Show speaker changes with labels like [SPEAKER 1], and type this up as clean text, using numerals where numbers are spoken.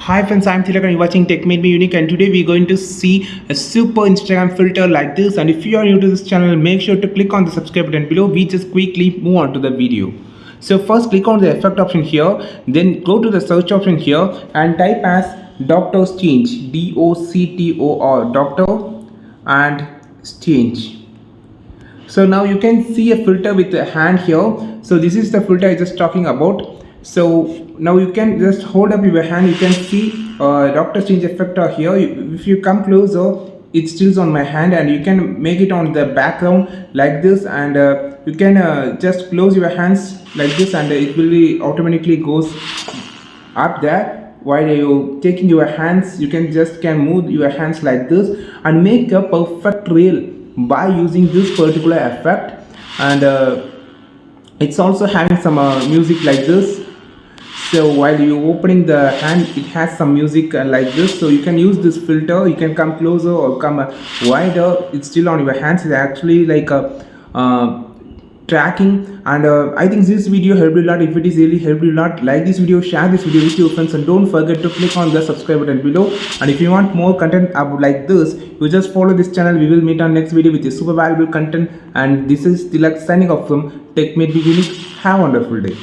[SPEAKER 1] Hi friends, I'm Tilak and you're watching Tech Made Me Unique, and today we're going to see a super Instagram filter like this. And if you are new to this channel, make sure to click on the subscribe button below. We just quickly move on to the video. So first click on the effect option here, then go to the search option here and type as Doctor's Change, DOCTOR, Doctor and Change. So now you can see a filter with a hand here. So this is the filter I just talking about. So now you can just hold up your hand, you can see Doctor Strange effect are here. If you come closer, it stills on my hand, and you can make it on the background like this, and you can just close your hands like this, and it will be automatically goes up there. While you taking your hands, you can move your hands like this and make a perfect reel by using this particular effect. And it's also having some music like this. So while you opening the hand, it has some music like this, so you can use this filter. You can come closer or come wider, it's still on your hands. It's actually like a tracking. And I think this video helped you a lot. If it is really helped you a lot, like this video, share this video with your friends, and don't forget to click on the subscribe button below. And if you want more content like this, you just follow this channel. We will meet on next video with a super valuable content. And this is Tilak signing off from Tech Made Me Unique. Have a wonderful day.